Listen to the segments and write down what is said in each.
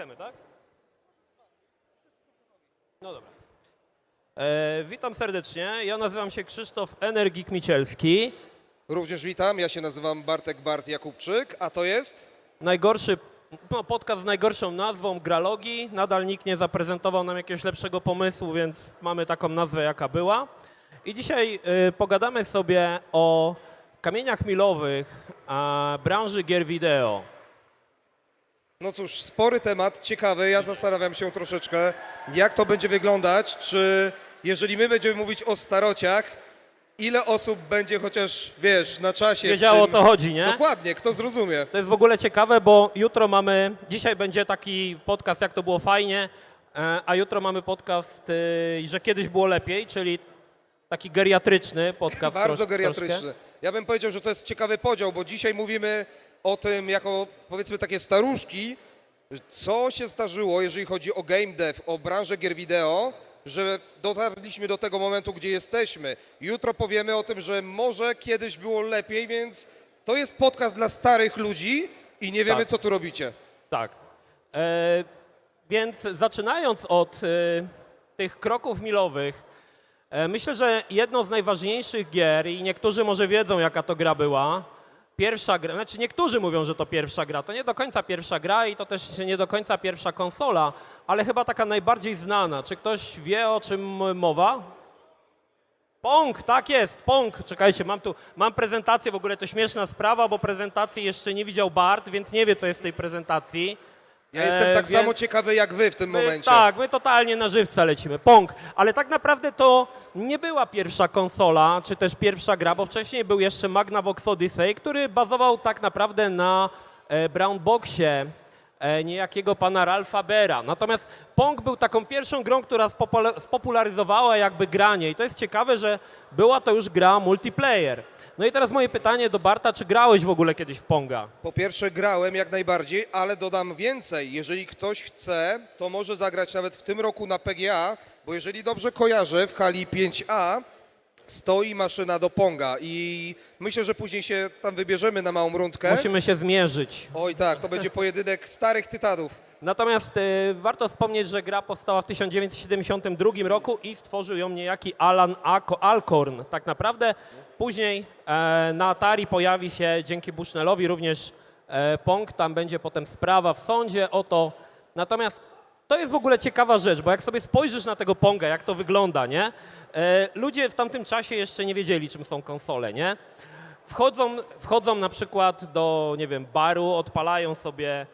chcemy, tak? No dobra. Witam serdecznie. Ja nazywam się Krzysztof Energik Micielski. Również witam, ja się nazywam Bartek Bart Jakubczyk, a to jest? Najgorszy, podcast z najgorszą nazwą Gralogi. Nadal nikt nie zaprezentował nam jakiegoś lepszego pomysłu, więc mamy taką nazwę, jaka była. I dzisiaj pogadamy sobie o kamieniach milowych branży gier wideo. No cóż, spory temat, ciekawy, ja zastanawiam się troszeczkę, jak to będzie wyglądać, czy jeżeli my będziemy mówić o starociach, ile osób będzie chociaż, wiesz, na czasie. Wiedziało, o co chodzi, nie? Dokładnie, kto zrozumie. To jest w ogóle ciekawe, bo dzisiaj będzie taki podcast, jak to było fajnie, a jutro mamy podcast, że kiedyś było lepiej, czyli taki geriatryczny podcast. Bardzo troszkę. geriatryczny. Ja bym powiedział, że to jest ciekawy podział, bo dzisiaj mówimy o tym jako, powiedzmy, takie staruszki, co się zdarzyło, jeżeli chodzi o game dev, o branżę gier wideo, że dotarliśmy do tego momentu, gdzie jesteśmy. Jutro powiemy o tym, że może kiedyś było lepiej, więc to jest podcast dla starych ludzi i nie wiemy, Tak. co tu robicie. Tak. Więc zaczynając od tych kroków milowych, myślę, że jedną z najważniejszych gier, i niektórzy może wiedzą, jaka to gra była, pierwsza gra, znaczy niektórzy mówią, że to pierwsza gra, to nie do końca pierwsza gra i to też nie do końca pierwsza konsola, ale chyba taka najbardziej znana. Czy ktoś wie, o czym mowa? Pong, tak jest, Pong. Czekajcie, mam prezentację, w ogóle to śmieszna sprawa, bo prezentacji jeszcze nie widział Bart, więc nie wie, co jest w tej prezentacji. Ja jestem tak więc samo ciekawy jak wy w tym momencie. Tak, my totalnie na żywca lecimy, Pong. Ale tak naprawdę to nie była pierwsza konsola, czy też pierwsza gra, bo wcześniej był jeszcze Magnavox Odyssey, który bazował tak naprawdę na brown boxie niejakiego pana Ralpha Bera. Natomiast Pong był taką pierwszą grą, która spopularyzowała jakby granie i to jest ciekawe, że była to już gra multiplayer. No i teraz moje pytanie do Barta, czy grałeś w ogóle kiedyś w Ponga? Po pierwsze grałem jak najbardziej, ale dodam więcej. Jeżeli ktoś chce, to może zagrać nawet w tym roku na PGA, bo jeżeli dobrze kojarzę, w hali 5A stoi maszyna do Ponga i myślę, że później się tam wybierzemy na małą rundkę. Musimy się zmierzyć. Oj tak, to będzie pojedynek starych tytanów. Natomiast warto wspomnieć, że gra powstała w 1972 roku i stworzył ją niejaki Alan Alcorn. Tak naprawdę później na Atari pojawi się dzięki Bushnellowi również Pong, tam będzie potem sprawa w sądzie o to. Natomiast to jest w ogóle ciekawa rzecz, bo jak sobie spojrzysz na tego Ponga, jak to wygląda, nie? Ludzie w tamtym czasie jeszcze nie wiedzieli, czym są konsole, nie? Wchodzą na przykład do, nie wiem, baru, odpalają sobie,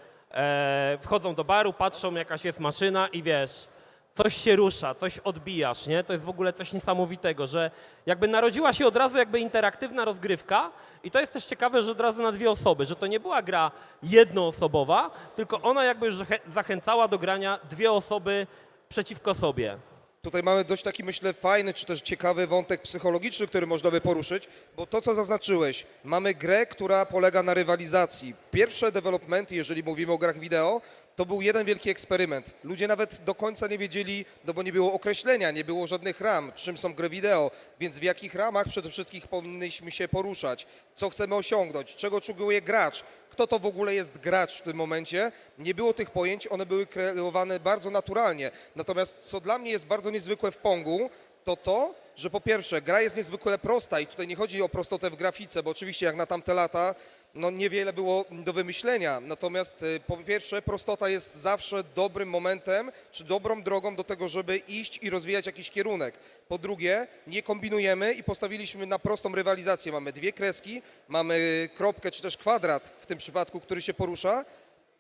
wchodzą do baru, patrzą, jakaś jest maszyna i wiesz, coś się rusza, coś odbijasz, nie? To jest w ogóle coś niesamowitego, że jakby narodziła się od razu jakby interaktywna rozgrywka i to jest też ciekawe, że od razu na dwie osoby, że to nie była gra jednoosobowa, tylko ona jakby już zachęcała do grania dwie osoby przeciwko sobie. Tutaj mamy dość taki, myślę, fajny czy też ciekawy wątek psychologiczny, który można by poruszyć, bo to, co zaznaczyłeś, mamy grę, która polega na rywalizacji. Pierwsze developmenty, jeżeli mówimy o grach wideo, to był jeden wielki eksperyment. Ludzie nawet do końca nie wiedzieli, no bo nie było określenia, nie było żadnych ram, czym są gry wideo, więc w jakich ramach przede wszystkim powinniśmy się poruszać, co chcemy osiągnąć, czego oczekuje gracz, kto to w ogóle jest gracz w tym momencie. Nie było tych pojęć, one były kreowane bardzo naturalnie. Natomiast co dla mnie jest bardzo niezwykłe w Pongu, to, że po pierwsze gra jest niezwykle prosta i tutaj nie chodzi o prostotę w grafice, bo oczywiście jak na tamte lata, no niewiele było do wymyślenia. Natomiast po pierwsze prostota jest zawsze dobrym momentem, czy dobrą drogą do tego, żeby iść i rozwijać jakiś kierunek. Po drugie, nie kombinujemy i postawiliśmy na prostą rywalizację. Mamy dwie kreski, mamy kropkę czy też kwadrat w tym przypadku, który się porusza.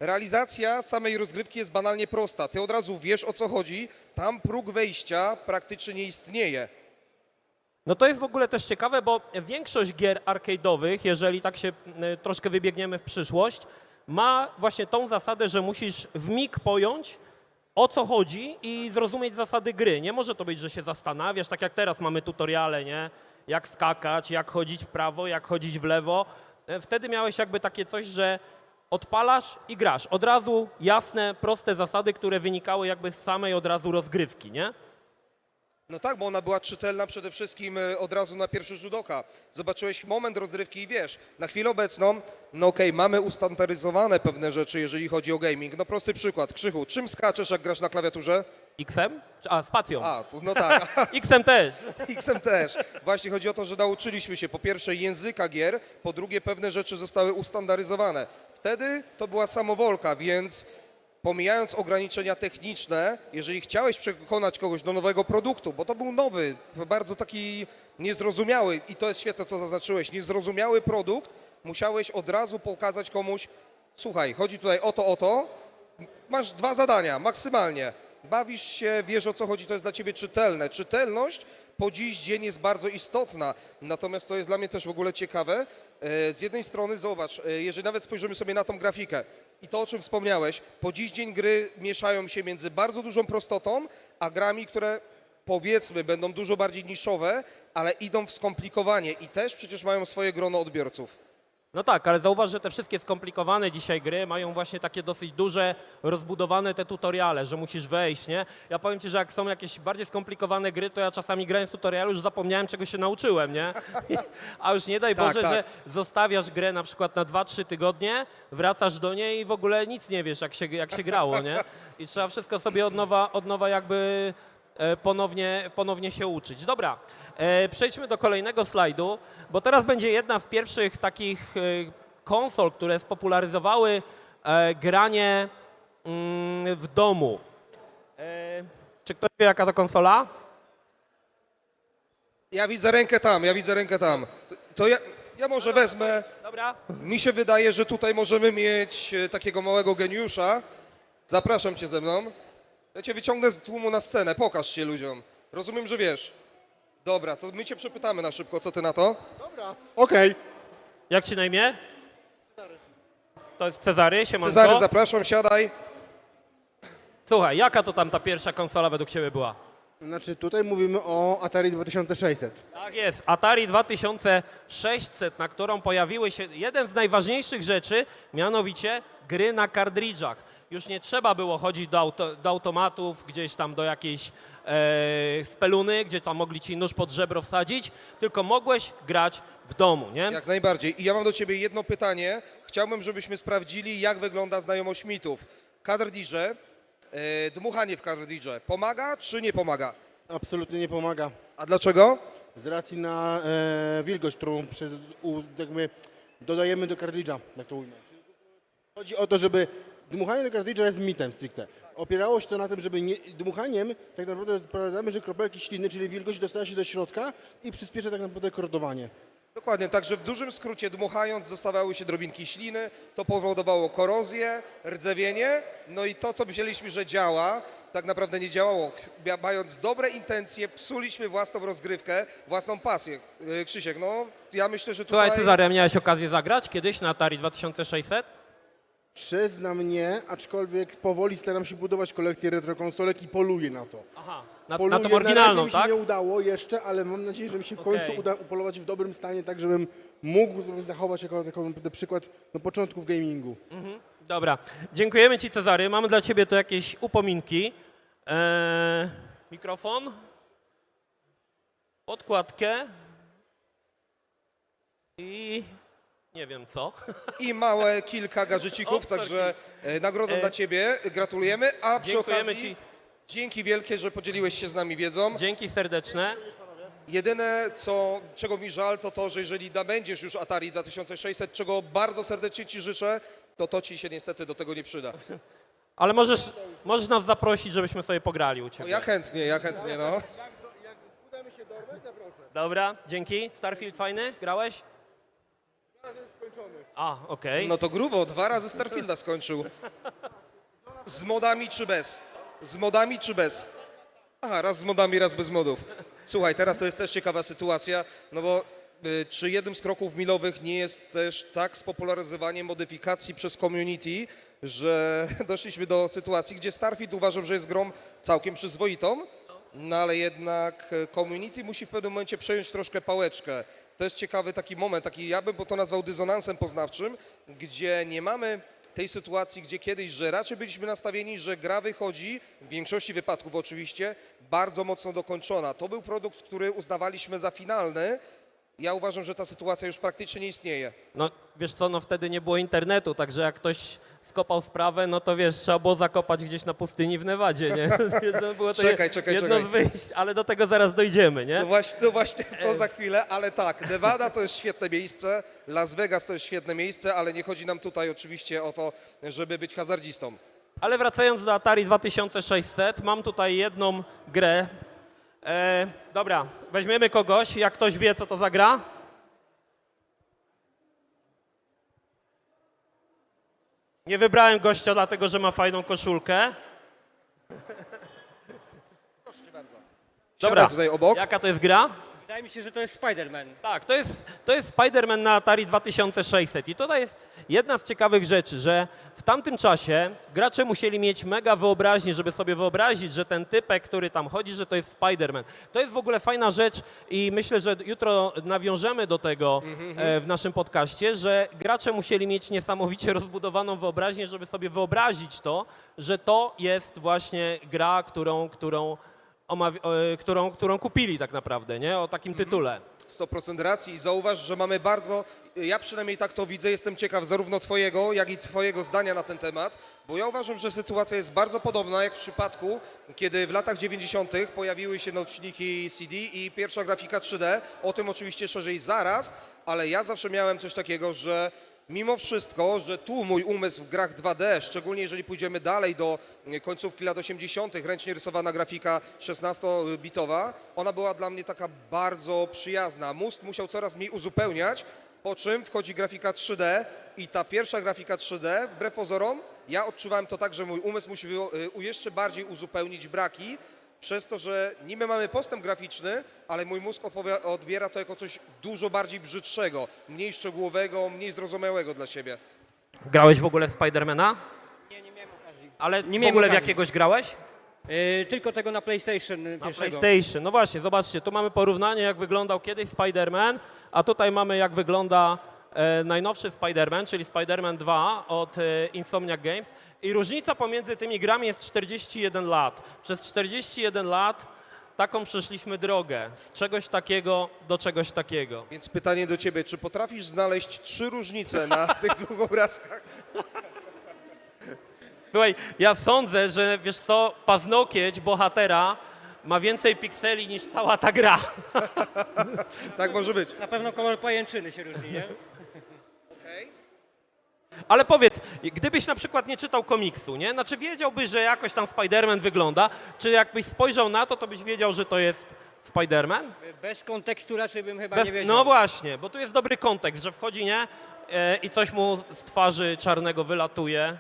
Realizacja samej rozgrywki jest banalnie prosta. Ty od razu wiesz, o co chodzi, tam próg wejścia praktycznie nie istnieje. No to jest w ogóle też ciekawe, bo większość gier arcade'owych, jeżeli tak się troszkę wybiegniemy w przyszłość, ma właśnie tą zasadę, że musisz w mig pojąć, o co chodzi i zrozumieć zasady gry. Nie może to być, że się zastanawiasz, tak jak teraz mamy tutoriale, nie? Jak skakać, jak chodzić w prawo, jak chodzić w lewo. Wtedy miałeś jakby takie coś, że odpalasz i grasz. Od razu jasne, proste zasady, które wynikały jakby z samej od razu rozgrywki, nie? No tak, bo ona była czytelna przede wszystkim od razu na pierwszy rzut oka. Zobaczyłeś moment rozrywki i wiesz, na chwilę obecną, no okej, mamy ustandaryzowane pewne rzeczy, jeżeli chodzi o gaming. No prosty przykład, Krzychu, czym skaczesz, jak grasz na klawiaturze? Xem? A, spacją. No tak, Xem też. Xem też. Właśnie chodzi o to, że nauczyliśmy się po pierwsze języka gier, po drugie pewne rzeczy zostały ustandaryzowane. Wtedy to była samowolka, więc pomijając ograniczenia techniczne, jeżeli chciałeś przekonać kogoś do nowego produktu, bo to był nowy, bardzo taki niezrozumiały i to jest świetne, co zaznaczyłeś, niezrozumiały produkt, musiałeś od razu pokazać komuś, słuchaj, chodzi tutaj o to, masz 2 zadania maksymalnie. Bawisz się, wiesz o co chodzi, to jest dla ciebie czytelne. Czytelność po dziś dzień jest bardzo istotna, natomiast to jest dla mnie też w ogóle ciekawe. Z jednej strony zobacz, jeżeli nawet spojrzymy sobie na tą grafikę i to, o czym wspomniałeś, po dziś dzień gry mieszają się między bardzo dużą prostotą, a grami, które powiedzmy będą dużo bardziej niszowe, ale idą w skomplikowanie i też przecież mają swoje grono odbiorców. No tak, ale zauważ, że te wszystkie skomplikowane dzisiaj gry mają właśnie takie dosyć duże, rozbudowane te tutoriale, że musisz wejść, nie? Ja powiem Ci, że jak są jakieś bardziej skomplikowane gry, to ja czasami grając w tutorialu już zapomniałem, czego się nauczyłem, nie? A już nie daj Tak, Boże, tak. że zostawiasz grę na przykład na 2-3 tygodnie, wracasz do niej i w ogóle nic nie wiesz, jak się grało, nie? I trzeba wszystko sobie od nowa jakby ponownie się uczyć. Dobra, przejdźmy do kolejnego slajdu, bo teraz będzie jedna z pierwszych takich konsol, które spopularyzowały granie w domu. Czy ktoś wie, jaka to konsola? Ja widzę rękę tam. To ja może wezmę. Dobra. Mi się wydaje, że tutaj możemy mieć takiego małego geniusza. Zapraszam cię ze mną. Ja cię wyciągnę z tłumu na scenę, pokaż się ludziom. Rozumiem, że wiesz. Dobra, to my cię przepytamy na szybko, co ty na to? Dobra, okej. Jak się na imię? To jest Cezary, siemanko. Cezary, zapraszam, siadaj. Słuchaj, jaka to tam ta pierwsza konsola według Ciebie była? Znaczy tutaj mówimy o Atari 2600. Tak jest, Atari 2600, na którą pojawiły się jeden z najważniejszych rzeczy, mianowicie gry na kartridżach. Już nie trzeba było chodzić do automatów, gdzieś tam do jakiejś speluny, gdzie tam mogli ci nóż pod żebro wsadzić, tylko mogłeś grać w domu, nie? Jak najbardziej. I ja mam do ciebie jedno pytanie. Chciałbym, żebyśmy sprawdzili, jak wygląda znajomość mitów. Kartridże, dmuchanie w kartridże, pomaga czy nie pomaga? Absolutnie nie pomaga. A dlaczego? Z racji na wilgoć, którą jakby dodajemy do kartridża, jak to ujmę. Chodzi o to, żeby dmuchanie do kartridża jest mitem stricte. Opierało się to na tym, żeby dmuchaniem tak naprawdę sprawdzamy, że kropelki śliny, czyli wilgoć dostała się do środka i przyspiesza tak naprawdę kordowanie. Dokładnie, także w dużym skrócie dmuchając dostawały się drobinki śliny, to powodowało korozję, rdzewienie, no i to, co myśleliśmy, że działa, tak naprawdę nie działało. Mając dobre intencje, psuliśmy własną rozgrywkę, własną pasję. Krzysiek, no ja myślę, że tutaj... Słuchaj Cezary, a miałeś okazję zagrać kiedyś na Atari 2600? Przyznam nie, aczkolwiek powoli staram się budować kolekcję retrokonsolek i poluję na to. Aha, na Poluję, tą na oryginalną, razie mi się tak? nie udało jeszcze, ale mam nadzieję, że mi się w końcu Okej. uda upolować w dobrym stanie, tak żebym mógł sobie zachować jako przykład na początków gamingu. Dobra, dziękujemy Ci Cezary, mamy dla Ciebie tu jakieś upominki. Mikrofon, podkładkę i nie wiem co. I małe kilka gadżecików, Obsorki. także nagrodą dla Ciebie, gratulujemy, a przy Dziękujemy okazji Ci. dzięki wielkie, że podzieliłeś się z nami wiedzą. Dzięki serdeczne. Jedyne, czego mi żal, to to, że jeżeli nabędziesz już Atari 2600, czego bardzo serdecznie Ci życzę, to Ci się niestety do tego nie przyda. Ale możesz nas zaprosić, żebyśmy sobie pograli u O, Ciebie. ja chętnie, no. Jak uda mi się dorwać, zaproszę. Dobra, dzięki. Starfield fajny? Grałeś? Teraz jest skończony. A, okej. No to grubo, 2 razy Starfielda skończył. Z modami czy bez? Z modami czy bez? Aha, raz z modami, raz bez modów. Słuchaj, teraz to jest też ciekawa sytuacja, no bo czy jednym z kroków milowych nie jest też tak spopularyzowanie modyfikacji przez community, że doszliśmy do sytuacji, gdzie Starfield uważam, że jest grą całkiem przyzwoitą, no ale jednak community musi w pewnym momencie przejąć troszkę pałeczkę. To jest ciekawy taki moment, ja bym to nazwał dysonansem poznawczym, gdzie nie mamy tej sytuacji, gdzie kiedyś, że raczej byliśmy nastawieni, że gra wychodzi, w większości wypadków oczywiście, bardzo mocno dokończona. To był produkt, który uznawaliśmy za finalny. Ja uważam, że ta sytuacja już praktycznie nie istnieje. No wiesz co, no wtedy nie było internetu, także jak ktoś skopał sprawę, no to wiesz, trzeba było zakopać gdzieś na pustyni w Nevadzie, nie? To było to Czekaj, jedno czekaj. z wyjść, ale do tego zaraz dojdziemy, nie? No właśnie to za chwilę, ale tak, Nevada to jest świetne miejsce, Las Vegas to jest świetne miejsce, ale nie chodzi nam tutaj oczywiście o to, żeby być hazardzistą. Ale wracając do Atari 2600, mam tutaj jedną grę. Dobra, weźmiemy kogoś, jak ktoś wie, co to za gra. Nie wybrałem gościa dlatego, że ma fajną koszulkę. Siadaj tutaj obok. Jaka to jest gra? Wydaje mi się, że to jest Spider-Man. Tak, to jest Spider-Man na Atari 2600 i tutaj jest jedna z ciekawych rzeczy, że w tamtym czasie gracze musieli mieć mega wyobraźnię, żeby sobie wyobrazić, że ten typek, który tam chodzi, że to jest Spider-Man. To jest w ogóle fajna rzecz i myślę, że jutro nawiążemy do tego w naszym podcaście, że gracze musieli mieć niesamowicie rozbudowaną wyobraźnię, żeby sobie wyobrazić to, że to jest właśnie gra, którą kupili tak naprawdę, nie? O takim tytule. 100% racji i zauważ, że mamy bardzo, ja przynajmniej tak to widzę, jestem ciekaw zarówno twojego, jak i twojego zdania na ten temat, bo ja uważam, że sytuacja jest bardzo podobna jak w przypadku, kiedy w latach 90. pojawiły się nośniki CD i pierwsza grafika 3D, o tym oczywiście szerzej zaraz, ale ja zawsze miałem coś takiego, że mimo wszystko, że tu mój umysł w grach 2D, szczególnie jeżeli pójdziemy dalej do końcówki lat 80., ręcznie rysowana grafika 16-bitowa, ona była dla mnie taka bardzo przyjazna. Mózg musiał coraz mniej uzupełniać, po czym wchodzi grafika 3D i ta pierwsza grafika 3D, wbrew pozorom, ja odczuwałem to tak, że mój umysł musi jeszcze bardziej uzupełnić braki, przez to, że niby mamy postęp graficzny, ale mój mózg odbiera to jako coś dużo bardziej brzydszego, mniej szczegółowego, mniej zrozumiałego dla siebie. Grałeś w ogóle w Spidermana? Nie miałem okazji. Ale Nie w miałem ogóle w okazji. jakiegoś grałeś? Tylko tego na PlayStation Na pierwszego. PlayStation. No właśnie, zobaczcie, tu mamy porównanie, jak wyglądał kiedyś Spider-Man, a tutaj mamy, jak wygląda najnowszy Spider-Man, czyli Spider-Man 2 od Insomniac Games. I różnica pomiędzy tymi grami jest 41 lat. Przez 41 lat taką przeszliśmy drogę. Z czegoś takiego do czegoś takiego. Więc pytanie do ciebie, czy potrafisz znaleźć 3 różnice na tych dwóch obrazkach? Słuchaj, ja sądzę, że wiesz co, paznokieć bohatera ma więcej pikseli niż cała ta gra. Tak może być. Na pewno kolor pajęczyny się różni, nie? Okej. Ale powiedz, gdybyś na przykład nie czytał komiksu, nie? Znaczy wiedziałbyś, że jakoś tam Spider-Man wygląda, czy jakbyś spojrzał na to, to byś wiedział, że to jest Spider-Man? Bez kontekstu raczej bym chyba Bez- nie wiedział. No właśnie, bo tu jest dobry kontekst, że wchodzi, nie? I coś mu z twarzy czarnego wylatuje.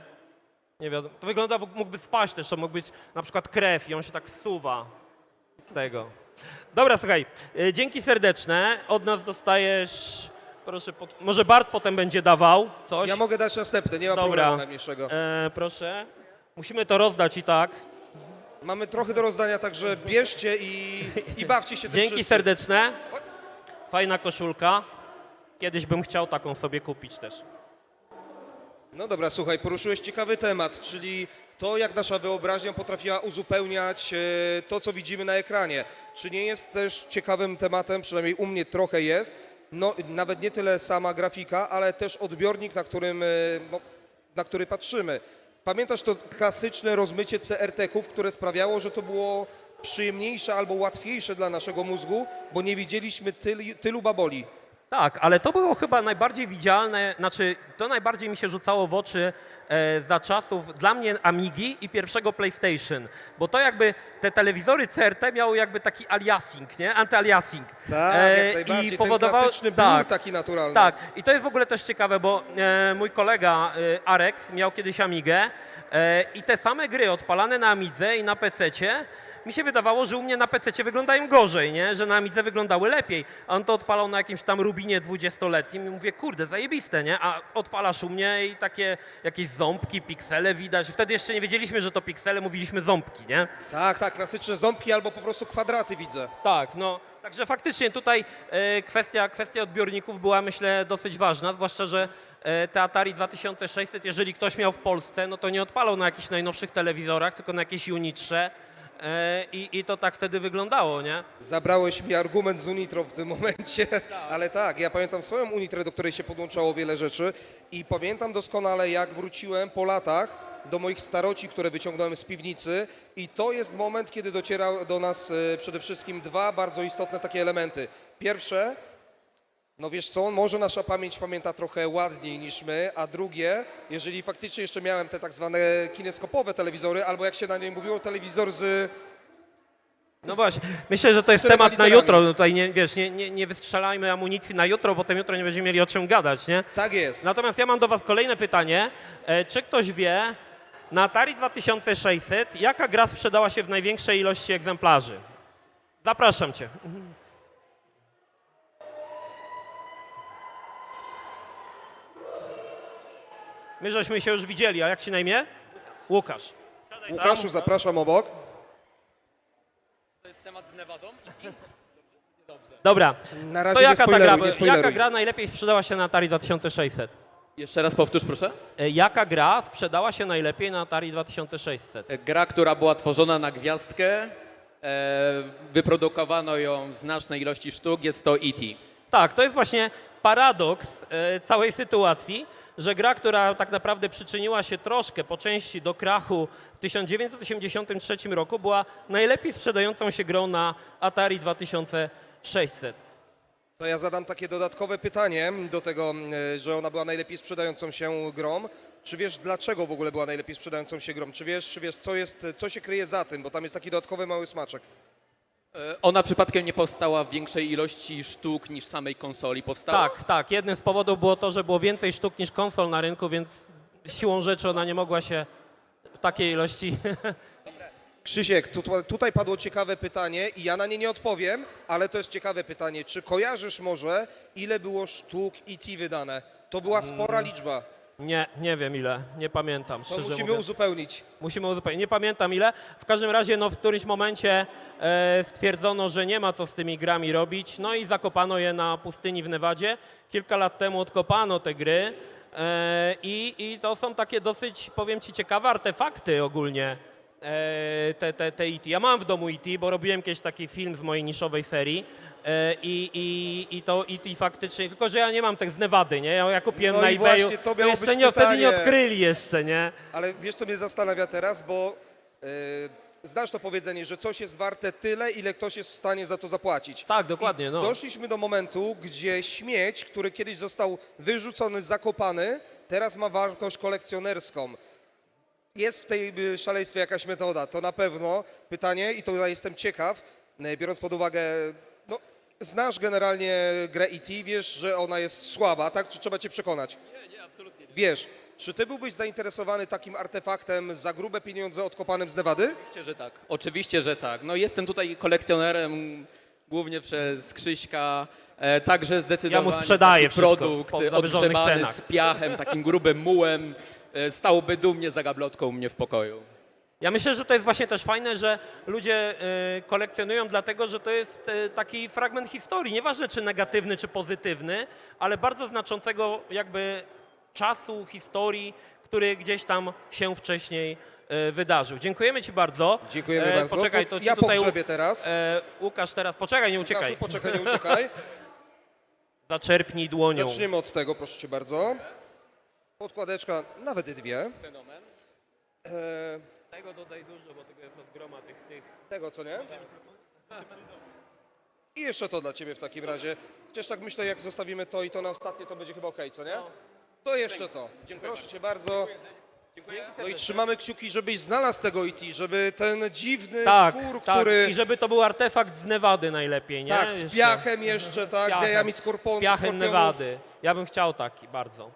Nie wiadomo, to wygląda, mógłby spaść też, to mógł być na przykład krew i on się tak zsuwa z tego. Dobra, słuchaj, dzięki serdeczne, od nas dostajesz, proszę, może Bart potem będzie dawał coś. Ja mogę dać następny, nie ma Dobra. problemu najmniejszego. Proszę, musimy to rozdać i tak. Mamy trochę do rozdania, także bierzcie i bawcie się tym Dzięki wszyscy. serdeczne, fajna koszulka, kiedyś bym chciał taką sobie kupić też. No dobra, słuchaj, poruszyłeś ciekawy temat, czyli to, jak nasza wyobraźnia potrafiła uzupełniać to, co widzimy na ekranie. Czy nie jest też ciekawym tematem, przynajmniej u mnie trochę jest, no nawet nie tyle sama grafika, ale też odbiornik, na który patrzymy. Pamiętasz to klasyczne rozmycie CRT-ków, które sprawiało, że to było przyjemniejsze albo łatwiejsze dla naszego mózgu, bo nie widzieliśmy tylu baboli. Tak, ale to było chyba najbardziej widzialne, znaczy to najbardziej mi się rzucało w oczy za czasów dla mnie Amigi i pierwszego PlayStation, bo to jakby te telewizory CRT miały jakby taki aliasing, nie? Antyaliasing. Tak, jak najbardziej, ten klasyczny blur taki naturalny. Tak, i to jest w ogóle też ciekawe, bo mój kolega Arek miał kiedyś Amigę i te same gry odpalane na Amidze i na PC-cie, mi się wydawało, że u mnie na PC wyglądają gorzej, nie? Że na Amidze wyglądały lepiej. A on to odpalał na jakimś tam Rubinie 20-letnim i mówię, kurde, zajebiste, nie? A odpalasz u mnie i takie jakieś ząbki, piksele widać. Wtedy jeszcze nie wiedzieliśmy, że to piksele, mówiliśmy ząbki, nie? Tak, tak, klasyczne ząbki albo po prostu kwadraty widzę. Tak, no. Także faktycznie tutaj kwestia odbiorników była, myślę, dosyć ważna, zwłaszcza, że te Atari 2600, jeżeli ktoś miał w Polsce, no to nie odpalał na jakichś najnowszych telewizorach, tylko na jakieś Unitrze i to tak wtedy wyglądało, nie? Zabrałeś mi argument z Unitrą w tym momencie, ale tak, ja pamiętam swoją Unitrę, do której się podłączało wiele rzeczy i pamiętam doskonale, jak wróciłem po latach do moich staroci, które wyciągnąłem z piwnicy i to jest moment, kiedy dociera do nas przede wszystkim dwa bardzo istotne takie elementy. Pierwsze, no wiesz co, może nasza pamięć pamięta trochę ładniej niż my, a drugie, jeżeli faktycznie jeszcze miałem te tak zwane kineskopowe telewizory, albo jak się na niej mówiło, telewizor z... No właśnie, myślę, że to jest czterema temat na literami. jutro. Tutaj nie, wiesz, nie wystrzelajmy amunicji na jutro, bo potem jutro nie będziemy mieli o czym gadać, nie? Tak jest. Natomiast ja mam do Was kolejne pytanie. Czy ktoś wie, na Atari 2600, jaka gra sprzedała się w największej ilości egzemplarzy? Zapraszam Cię. My żeśmy się już widzieli, a jak Ci na imię? Łukasz. Siadaj tam. Łukaszu, zapraszam obok. To jest temat z Nevadą? Dobra, Na to razie nie jaka ta gra, spoileruj, nie spoileruj. jaka gra najlepiej sprzedała się na Atari 2600? Jeszcze raz powtórz, proszę. Jaka gra sprzedała się najlepiej na Atari 2600? Gra, która była tworzona na gwiazdkę, wyprodukowano ją w znacznej ilości sztuk, jest to E.T. Tak, to jest właśnie paradoks całej sytuacji, że gra, która tak naprawdę przyczyniła się troszkę po części do krachu w 1983 roku, była najlepiej sprzedającą się grą na Atari 2600. To ja zadam takie dodatkowe pytanie do tego, że ona była najlepiej sprzedającą się grą. Czy wiesz, dlaczego w ogóle była najlepiej sprzedającą się grą? Czy wiesz co się kryje za tym? Bo tam jest taki dodatkowy mały smaczek. Ona przypadkiem nie powstała w większej ilości sztuk niż samej konsoli powstała? Tak, tak. Jednym z powodów było to, że było więcej sztuk niż konsol na rynku, więc siłą rzeczy ona nie mogła się w takiej ilości... Krzysiek, tutaj padło ciekawe pytanie i ja na nie nie odpowiem, ale to jest ciekawe pytanie. Czy kojarzysz może, ile było sztuk E.T. wydane? To była spora liczba. Nie wiem ile, nie pamiętam, To szczerze musimy mówiąc. uzupełnić. Musimy uzupełnić. Nie pamiętam ile. W każdym razie no, w którymś momencie stwierdzono, że nie ma co z tymi grami robić. No i zakopano je na pustyni w Nevadzie. Kilka lat temu odkopano te gry i to są takie dosyć, powiem Ci, ciekawe artefakty ogólnie. Te E.T. Ja mam w domu E.T., bo robiłem kiedyś taki film z mojej niszowej serii i to E.T. faktycznie, tylko że ja nie mam tych z Nevady, nie? Ja kupiłem No na i eBayu, właśnie to to miało jeszcze być nie, wtedy nie pytanie. odkryli jeszcze, nie? Ale wiesz, co mnie zastanawia teraz, bo znasz to powiedzenie, że coś jest warte tyle, ile ktoś jest w stanie za to zapłacić. Tak, dokładnie, I no. doszliśmy do momentu, gdzie śmieć, który kiedyś został wyrzucony, zakopany, teraz ma wartość kolekcjonerską. Jest w tej szaleństwie jakaś metoda, to na pewno pytanie i to ja jestem ciekaw, biorąc pod uwagę, no znasz generalnie grę E.T., wiesz, że ona jest słaba, tak? Czy trzeba cię przekonać? Nie, absolutnie. Wiesz, czy ty byłbyś zainteresowany takim artefaktem za grube pieniądze odkopanym z Nevady? Oczywiście, że tak. Oczywiście, że tak. No jestem tutaj kolekcjonerem głównie przez Krzyśka. Także zdecydowanie sprzedaję taki wszystko produkt po zawyżonych odgrzebany cenach. z piachem, takim grubym mułem stałby dumnie za gablotką u mnie w pokoju. Ja myślę, że to jest właśnie też fajne, że ludzie kolekcjonują dlatego, że to jest taki fragment historii, nieważne czy negatywny, czy pozytywny, ale bardzo znaczącego jakby czasu, historii, który gdzieś tam się wcześniej wydarzył. Dziękujemy Ci bardzo. Dziękujemy bardzo. Poczekaj, To to Ci ja tutaj pogrzebię teraz. Łukasz teraz, poczekaj, nie uciekaj. Łukaszu, poczekaj, nie uciekaj. Zaczerpnij dłonią. Zaczniemy od tego, proszę cię bardzo. Podkładeczka, nawet dwie. Fenomen. Tego dodaj dużo, bo tego jest od groma tych. Tego, co nie? I jeszcze to dla ciebie w takim razie. Chociaż tak myślę, jak zostawimy to i to na ostatnie, to będzie chyba okej, co nie? To jeszcze to. Proszę cię bardzo. No i trzymamy kciuki, żebyś znalazł tego E.T., żeby ten dziwny Tak, twór, tak. który... I żeby to był artefakt z Nevady najlepiej, nie? Tak, z Jeszcze. piachem jeszcze, tak, z piachem. jajami Z skorpionów. piachem Nevady. Ja bym chciał taki bardzo.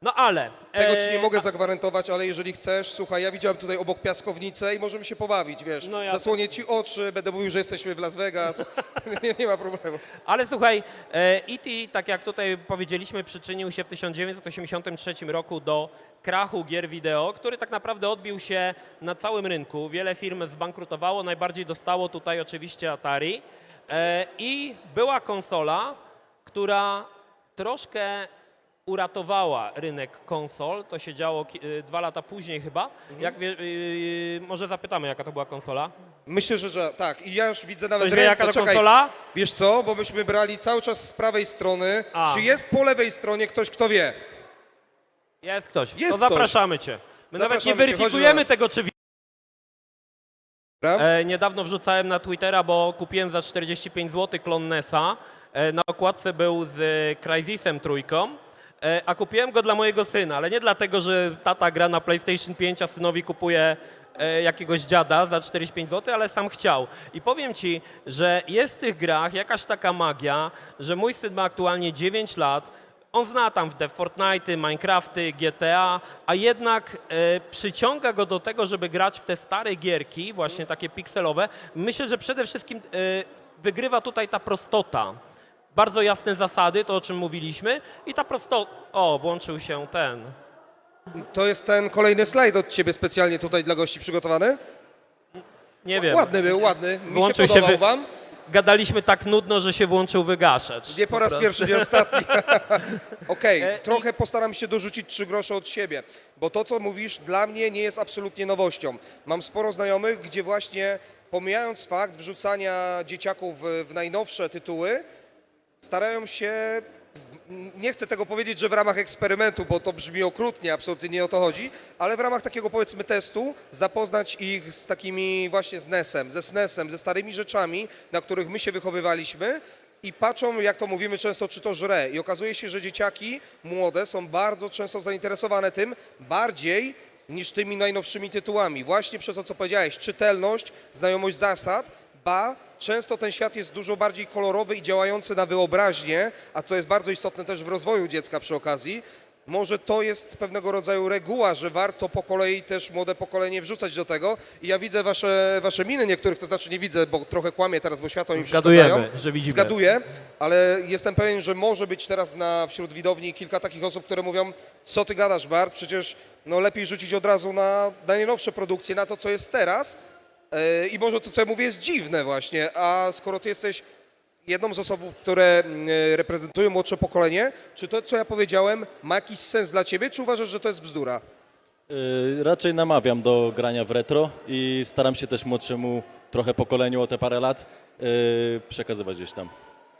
No ale... Tego ci nie mogę zagwarantować, ale jeżeli chcesz, słuchaj, ja widziałem tutaj obok piaskownicę i możemy się pobawić, wiesz. No ja- Zasłonię ci oczy, będę mówił, że jesteśmy w Las Vegas. nie ma problemu. Ale słuchaj, E.T., tak jak tutaj powiedzieliśmy, przyczynił się w 1983 roku do krachu gier wideo, który tak naprawdę odbił się na całym rynku. Wiele firm zbankrutowało, najbardziej dostało tutaj oczywiście Atari. I była konsola, która troszkę uratowała rynek konsol. To się działo 2 lata później chyba. Może zapytamy, jaka to była konsola? Myślę, że tak. I ja już widzę nawet Ktoś wie, ręce. jaka to Czekaj. konsola? Wiesz co, bo myśmy brali cały czas z prawej strony. A. Czy jest po lewej stronie ktoś, kto wie? Jest ktoś. Jest to ktoś. zapraszamy cię. My nawet nie Zapraszamy cię, chodź do weryfikujemy nas. tego, czy Dobra? niedawno wrzucałem na Twittera, bo kupiłem za 45 zł klon NES-a. Na okładce był z Crysisem trójką, a kupiłem go dla mojego syna, ale nie dlatego, że tata gra na PlayStation 5, a synowi kupuje jakiegoś dziada za 45 zł, ale sam chciał. I powiem ci, że jest w tych grach jakaś taka magia, że mój syn ma aktualnie 9 lat, on zna tam te Fortnite'y, Minecrafty, GTA, a jednak przyciąga go do tego, żeby grać w te stare gierki, właśnie takie pikselowe. Myślę, że przede wszystkim wygrywa tutaj ta prostota. Bardzo jasne zasady, to o czym mówiliśmy i ta prostota... O, włączył się ten... To jest ten kolejny slajd od ciebie specjalnie tutaj dla gości przygotowany? Nie wiem. Ładny był, ładny. Mi Włączył się się podobał wam. Gadaliśmy tak nudno, że się włączył wygaszacz. Nie po raz prostu. pierwszy, nie ostatni. Okej, I- trochę postaram się dorzucić 3 grosze od siebie, bo to, co mówisz, dla mnie nie jest absolutnie nowością. Mam sporo znajomych, gdzie właśnie pomijając fakt wrzucania dzieciaków w najnowsze tytuły, starają się, nie chcę tego powiedzieć, że w ramach eksperymentu, bo to brzmi okrutnie, absolutnie nie o to chodzi, ale w ramach takiego powiedzmy testu zapoznać ich z takimi właśnie z NES-em, ze SNES-em, ze starymi rzeczami, na których my się wychowywaliśmy i patrzą, jak to mówimy często, czy to żre. I okazuje się, że dzieciaki młode są bardzo często zainteresowane tym bardziej niż tymi najnowszymi tytułami. Właśnie przez to, co powiedziałeś, czytelność, znajomość zasad, ba, często ten świat jest dużo bardziej kolorowy i działający na wyobraźnię, a co jest bardzo istotne też w rozwoju dziecka przy okazji. Może to jest pewnego rodzaju reguła, że warto po kolei też młode pokolenie wrzucać do tego. I ja widzę wasze miny niektórych, to znaczy nie widzę, bo trochę kłamię teraz, bo światło mi przeszkadzają. Zgadujemy, że widzimy. Zgaduję, ale jestem pewien, że może być teraz wśród widowni kilka takich osób, które mówią, co ty gadasz, Bart, przecież no, lepiej rzucić od razu na najnowsze produkcje, na to, co jest teraz. I może to, co ja mówię, jest dziwne właśnie, a skoro ty jesteś jedną z osób, które reprezentują młodsze pokolenie, czy to, co ja powiedziałem, ma jakiś sens dla ciebie, czy uważasz, że to jest bzdura? Raczej namawiam do grania w retro i staram się też młodszemu trochę pokoleniu o te parę lat przekazywać gdzieś tam,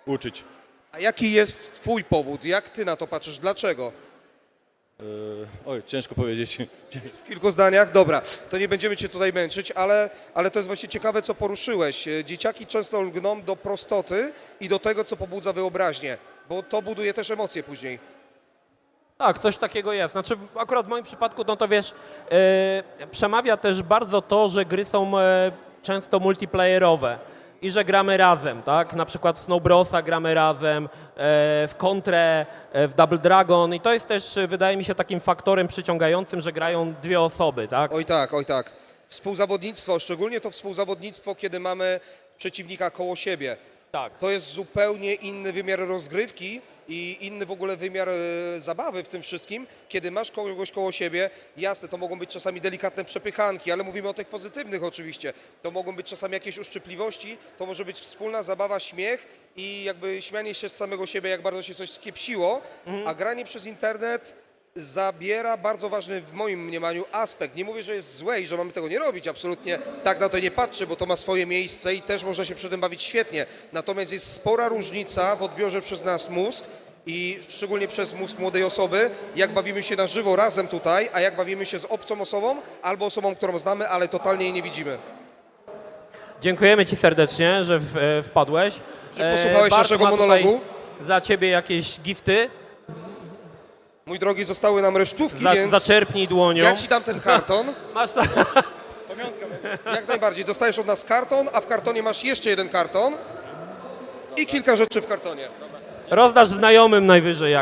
uczyć. A jaki jest twój powód? Jak ty na to patrzysz? Dlaczego? Oj, ciężko powiedzieć. W kilku zdaniach? Dobra, to nie będziemy cię tutaj męczyć, ale to jest właśnie ciekawe, co poruszyłeś. Dzieciaki często lgną do prostoty i do tego, co pobudza wyobraźnię, bo to buduje też emocje później. Tak, coś takiego jest. Znaczy akurat w moim przypadku, no to wiesz, przemawia też bardzo to, że gry są często multiplayerowe i że gramy razem, tak? Na przykład w Snow Brosa gramy razem, w Kontrę, w Double Dragon i to jest też, wydaje mi się, takim faktorem przyciągającym, że grają 2 osoby, tak? Oj tak, oj tak. Współzawodnictwo, szczególnie to współzawodnictwo, kiedy mamy przeciwnika koło siebie. Tak. To jest zupełnie inny wymiar rozgrywki i inny w ogóle wymiar zabawy w tym wszystkim, kiedy masz kogoś koło siebie. Jasne, to mogą być czasami delikatne przepychanki, ale mówimy o tych pozytywnych oczywiście. To mogą być czasami jakieś uszczypliwości, to może być wspólna zabawa, śmiech i jakby śmianie się z samego siebie, jak bardzo się coś skiepsiło, a granie przez internet zabiera bardzo ważny w moim mniemaniu aspekt. Nie mówię, że jest złe i że mamy tego nie robić, absolutnie tak na to nie patrzę, bo to ma swoje miejsce i też można się przy tym bawić świetnie. Natomiast jest spora różnica w odbiorze przez nasz mózg i szczególnie przez mózg młodej osoby, jak bawimy się na żywo razem tutaj, a jak bawimy się z obcą osobą albo osobą, którą znamy, ale totalnie jej nie widzimy. Dziękujemy Ci serdecznie, że wpadłeś. Że posłuchałeś Bart naszego ma tutaj monologu. Za Ciebie jakieś gifty, Mój drogi, zostały nam resztówki, więc zaczerpnij dłonią. ja ci dam ten karton. Masz Jak najbardziej. Dostajesz od nas karton, a w kartonie masz jeszcze jeden karton i kilka rzeczy w kartonie. Rozdasz znajomym najwyżej.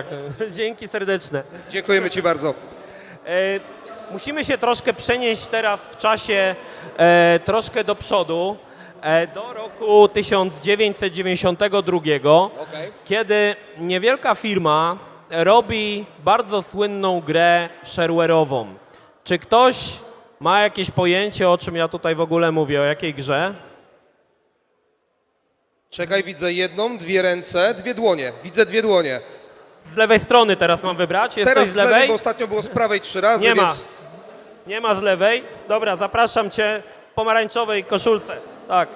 Dzięki serdeczne. Dziękujemy ci bardzo. Musimy się troszkę przenieść teraz w czasie troszkę do przodu, do roku 1992, Okej. kiedy niewielka firma robi bardzo słynną grę shareware'ową. Czy ktoś ma jakieś pojęcie, o czym ja tutaj w ogóle mówię, o jakiej grze? Czekaj, widzę jedną, 2 ręce, 2 dłonie. Widzę 2 dłonie. Z lewej strony teraz mam wybrać. Jest Teraz ktoś z lewej? bo ostatnio było z prawej 3 razy, Nie ma. więc Nie ma z lewej. Dobra, zapraszam cię w pomarańczowej koszulce. Tak.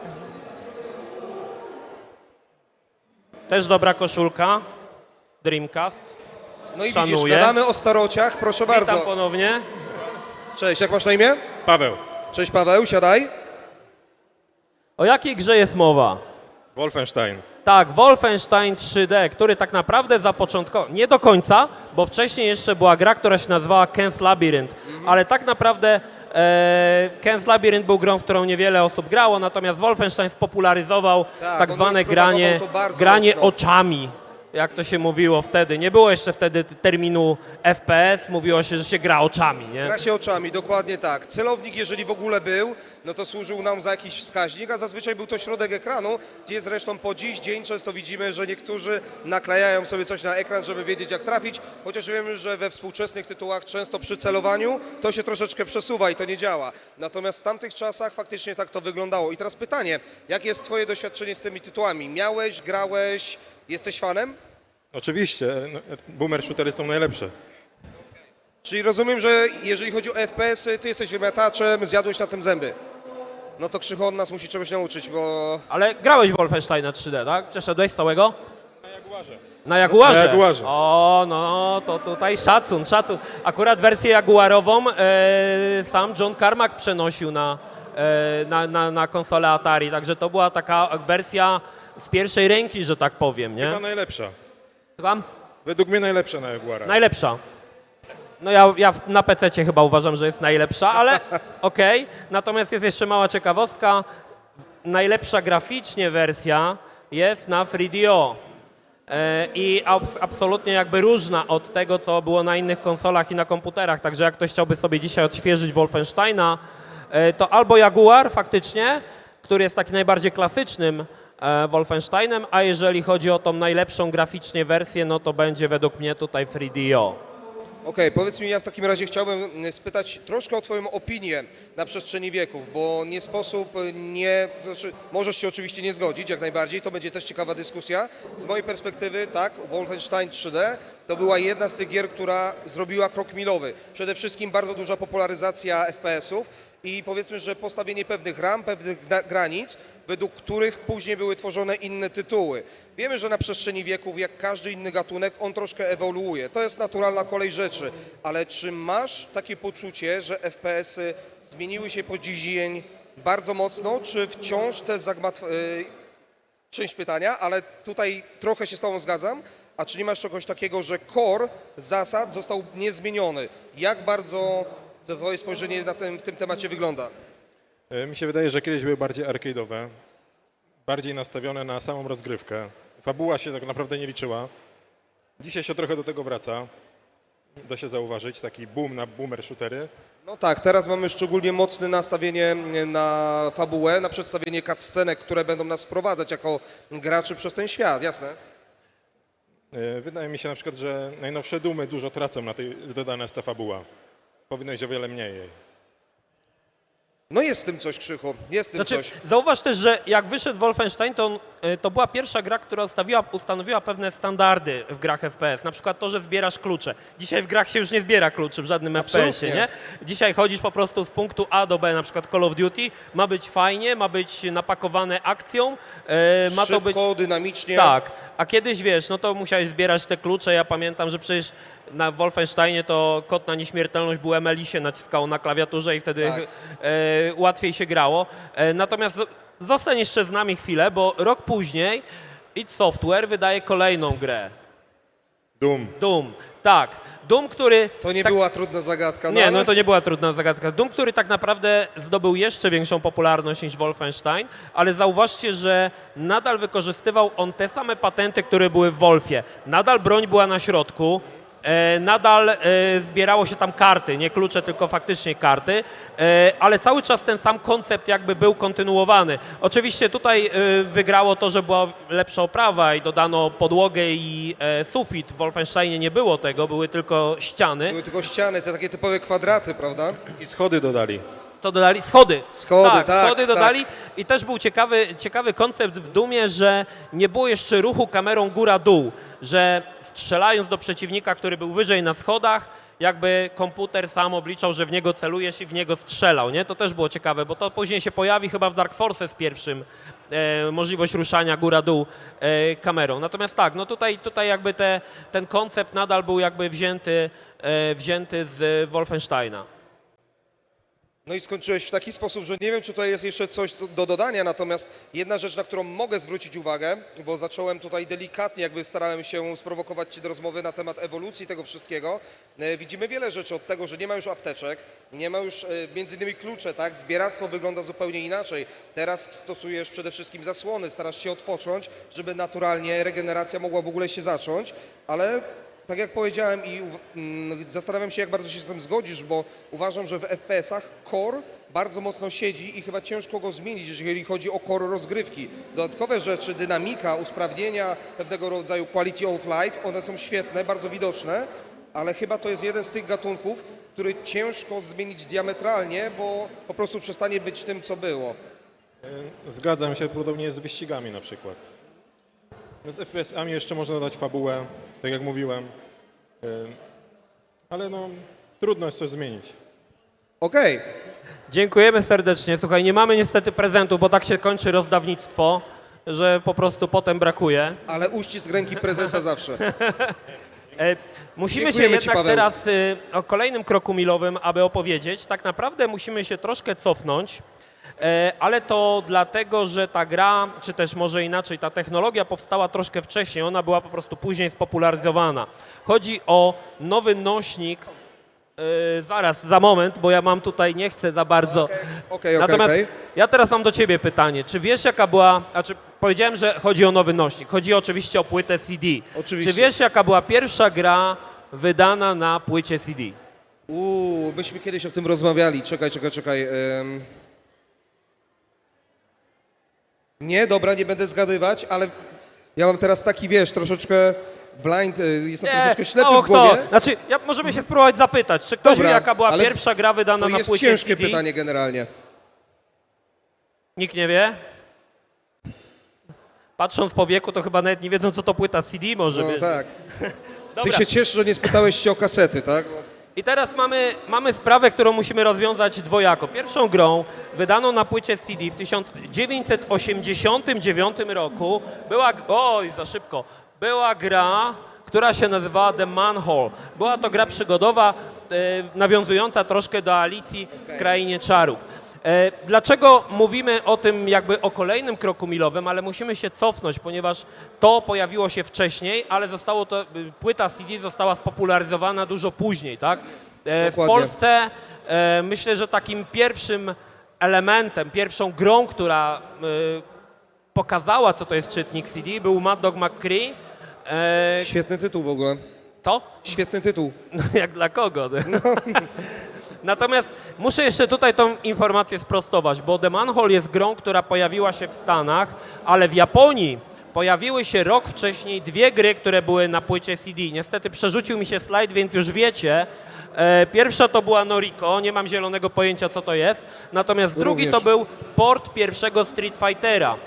Też dobra koszulka. Dreamcast. no i Szanuję. widzisz, gadamy o starociach, proszę Witam bardzo. ponownie. Cześć, jak masz na imię? Paweł, Cześć Paweł, siadaj. O jakiej grze jest mowa? Wolfenstein. Tak, Wolfenstein 3D, który tak naprawdę zapoczątkował, nie do końca, bo wcześniej jeszcze była gra, która się nazywała Ken's Labyrinth, ale tak naprawdę Ken's Labyrinth był grą, w którą niewiele osób grało, natomiast Wolfenstein spopularyzował tak on zwane rozpropagował granie, to bardzo granie mocno. oczami, jak to się mówiło wtedy. Nie było jeszcze wtedy terminu FPS, mówiło się, że się gra oczami, nie? Gra się oczami, dokładnie tak. Celownik, jeżeli w ogóle był, no to służył nam za jakiś wskaźnik, a zazwyczaj był to środek ekranu, gdzie zresztą po dziś dzień często widzimy, że niektórzy naklejają sobie coś na ekran, żeby wiedzieć jak trafić, chociaż wiemy, że we współczesnych tytułach często przy celowaniu to się troszeczkę przesuwa i to nie działa. Natomiast w tamtych czasach faktycznie tak to wyglądało. I teraz pytanie, jakie jest twoje doświadczenie z tymi tytułami? Miałeś, grałeś, jesteś fanem? Oczywiście, no, boomer shootery są najlepsze. Czyli rozumiem, że jeżeli chodzi o FPS-y, ty jesteś wymiataczem, zjadłeś na tym zęby. No to Krzychu od nas musi czegoś nauczyć, bo... Ale grałeś w Wolfensteina 3D, tak? Przeszedłeś z całego? Na Jaguarze. Na Jaguarze? Na Jaguarze. O, no to tutaj szacun, szacun. Akurat wersję Jaguarową sam John Carmack przenosił na konsolę Atari, także to była taka wersja z pierwszej ręki, że tak powiem, nie? Chyba najlepsza. Słucham? Według mnie najlepsza na Jaguara. Najlepsza. No ja na PC-cie chyba uważam, że jest najlepsza, ale okej. Natomiast jest jeszcze mała ciekawostka. Najlepsza graficznie wersja jest na 3DO. I absolutnie jakby różna od tego, co było na innych konsolach i na komputerach. Także jak ktoś chciałby sobie dzisiaj odświeżyć Wolfensteina, to albo Jaguar faktycznie, który jest taki najbardziej klasycznym Wolfensteinem, a jeżeli chodzi o tą najlepszą graficznie wersję, no to będzie według mnie tutaj 3DO. Okej, powiedz mi, ja w takim razie chciałbym spytać troszkę o twoją opinię na przestrzeni wieków, bo nie sposób nie... Znaczy, możesz się oczywiście nie zgodzić, jak najbardziej, to będzie też ciekawa dyskusja. Z mojej perspektywy, tak, Wolfenstein 3D to była jedna z tych gier, która zrobiła krok milowy. Przede wszystkim bardzo duża popularyzacja FPS-ów i powiedzmy, że postawienie pewnych ram, pewnych granic, według których później były tworzone inne tytuły. Wiemy, że na przestrzeni wieków, jak każdy inny gatunek, on troszkę ewoluuje. To jest naturalna kolej rzeczy, ale czy masz takie poczucie, że FPS-y zmieniły się po dziś dzień bardzo mocno, czy wciąż te część pytania, ale tutaj trochę się z tobą zgadzam, a czy nie masz czegoś takiego, że core zasad został niezmieniony? Jak bardzo twoje spojrzenie w tym temacie wygląda? Mi się wydaje, że kiedyś były bardziej arcade'owe, bardziej nastawione na samą rozgrywkę. Fabuła się tak naprawdę nie liczyła. Dzisiaj się trochę do tego wraca. Da się zauważyć taki boom na boomer shootery. No tak, teraz mamy szczególnie mocne nastawienie na fabułę, na przedstawienie cutscenek, które będą nas wprowadzać jako graczy przez ten świat, jasne? Wydaje mi się na przykład, że najnowsze Doomy dużo tracą na tej dodana jest ta fabuła. Powinno być o wiele mniej jej. No jest w tym coś, Krzychu, jest w tym Znaczy, coś. zauważ też, że jak wyszedł Wolfenstein, to była pierwsza gra, która ustanowiła pewne standardy w grach FPS. Na przykład to, że zbierasz klucze. Dzisiaj w grach się już nie zbiera kluczy w żadnym FPS-ie, nie? Dzisiaj chodzisz po prostu z punktu A do B, na przykład Call of Duty. Ma być fajnie, ma być napakowane akcją, ma to być... Szybko, dynamicznie. Tak, a kiedyś wiesz, no to musiałeś zbierać te klucze. Ja pamiętam, że przecież na Wolfensteinie to kod na nieśmiertelność był ML się naciskało na klawiaturze i wtedy Tak. łatwiej się grało. Natomiast zostań jeszcze z nami chwilę, bo rok później id Software wydaje kolejną grę. Doom. Doom. Tak, Doom, który... To nie tak, była trudna zagadka. nie, ale- no to nie była trudna zagadka. Doom, który tak naprawdę zdobył jeszcze większą popularność niż Wolfenstein, ale zauważcie, że nadal wykorzystywał on te same patenty, które były w Wolfie. Nadal broń była na środku, nadal zbierało się tam karty, nie klucze, tylko faktycznie karty, ale cały czas ten sam koncept jakby był kontynuowany. Oczywiście tutaj wygrało to, że była lepsza oprawa i dodano podłogę i sufit. W Wolfensteinie nie było tego, były tylko ściany. Były tylko ściany, te takie typowe kwadraty, prawda? I schody dodali. Co dodali? Schody. Schody, tak, schody tak. dodali i też był ciekawy koncept w Dumie, że nie było jeszcze ruchu kamerą góra-dół, że strzelając do przeciwnika, który był wyżej na schodach, jakby komputer sam obliczał, że w niego celujesz i w niego strzelał, nie? To też było ciekawe, bo to później się pojawi chyba w Dark Forces pierwszym, możliwość ruszania góra-dół kamerą. Natomiast tak, no tutaj jakby ten koncept nadal był jakby wzięty z Wolfensteina. No i skończyłeś w taki sposób, że nie wiem, czy tutaj jest jeszcze coś do dodania, natomiast jedna rzecz, na którą mogę zwrócić uwagę, bo zacząłem tutaj delikatnie, jakby starałem się sprowokować Cię do rozmowy na temat ewolucji tego wszystkiego. Widzimy wiele rzeczy, od tego, że nie ma już apteczek, nie ma już między innymi klucze, tak? Zbieractwo wygląda zupełnie inaczej. Teraz stosujesz przede wszystkim zasłony, starasz się odpocząć, żeby naturalnie regeneracja mogła w ogóle się zacząć, ale tak jak powiedziałem i zastanawiam się, jak bardzo się z tym zgodzisz, bo uważam, że w FPS-ach core bardzo mocno siedzi i chyba ciężko go zmienić, jeżeli chodzi o core rozgrywki. Dodatkowe rzeczy, dynamika, usprawnienia, pewnego rodzaju quality of life, one są świetne, bardzo widoczne, ale chyba to jest jeden z tych gatunków, który ciężko zmienić diametralnie, bo po prostu przestanie być tym, co było. Zgadzam się, podobnie jest z wyścigami na przykład. No z FPS-ami jeszcze można dodać fabułę, tak jak mówiłem, ale no trudno jest coś zmienić. Okej. Dziękujemy serdecznie. Słuchaj, nie mamy niestety prezentu, bo tak się kończy rozdawnictwo, że po prostu potem brakuje. Ale uścisk ręki prezesa zawsze. Musimy się Dziękujemy Ci, jednak Paweł. teraz o kolejnym kroku milowym, aby opowiedzieć. Tak naprawdę musimy się troszkę cofnąć, ale to dlatego, że ta gra, czy też może inaczej, ta technologia powstała troszkę wcześniej, ona była po prostu później spopularyzowana. Chodzi o nowy nośnik, zaraz, za moment, bo ja mam tutaj, nie chcę za bardzo. Okej. Natomiast ja teraz mam do Ciebie pytanie. Czy wiesz, jaka była, powiedziałem, że chodzi o nowy nośnik, chodzi oczywiście o płytę CD. Oczywiście. Czy wiesz, jaka była pierwsza gra wydana na płycie CD? Myśmy kiedyś o tym rozmawiali. Czekaj. Nie, dobra, nie będę zgadywać, ale ja mam teraz taki, wiesz, troszeczkę blind, jestem troszeczkę ślepy mało w głowie. kto. Znaczy, możemy się spróbować zapytać, czy ktoś Dobra, wie, jaka była ale pierwsza gra wydana To na jest płycie ciężkie CD? pytanie generalnie. Nikt nie wie? Patrząc po wieku, to chyba nawet nie wiedzą, co to płyta CD może, No wiesz. tak. Dobra. Ty się ciesz, że nie spytałeś się o kasety, tak? I teraz mamy sprawę, którą musimy rozwiązać dwojako. Pierwszą grą wydaną na płycie CD w 1989 roku była gra, która się nazywała The Manhole. Była to gra przygodowa, nawiązująca troszkę do Alicji w Krainie Czarów. Dlaczego mówimy o tym jakby o kolejnym kroku milowym, ale musimy się cofnąć, ponieważ to pojawiło się wcześniej, ale płyta CD została spopularyzowana dużo później, tak? W Dokładnie. Polsce myślę, że takim pierwszym elementem, pierwszą grą, która pokazała, co to jest czytnik CD, był Mad Dog McCree. Świetny tytuł w ogóle. Co? Świetny tytuł. No, jak dla kogo? Natomiast muszę jeszcze tutaj tą informację sprostować, bo The Manhole jest grą, która pojawiła się w Stanach, ale w Japonii pojawiły się rok wcześniej dwie gry, które były na płycie CD. Niestety przerzucił mi się slajd, więc już wiecie. Pierwsza to była Noriko, nie mam zielonego pojęcia, co to jest. Natomiast drugi Również. to był port pierwszego Street Fightera,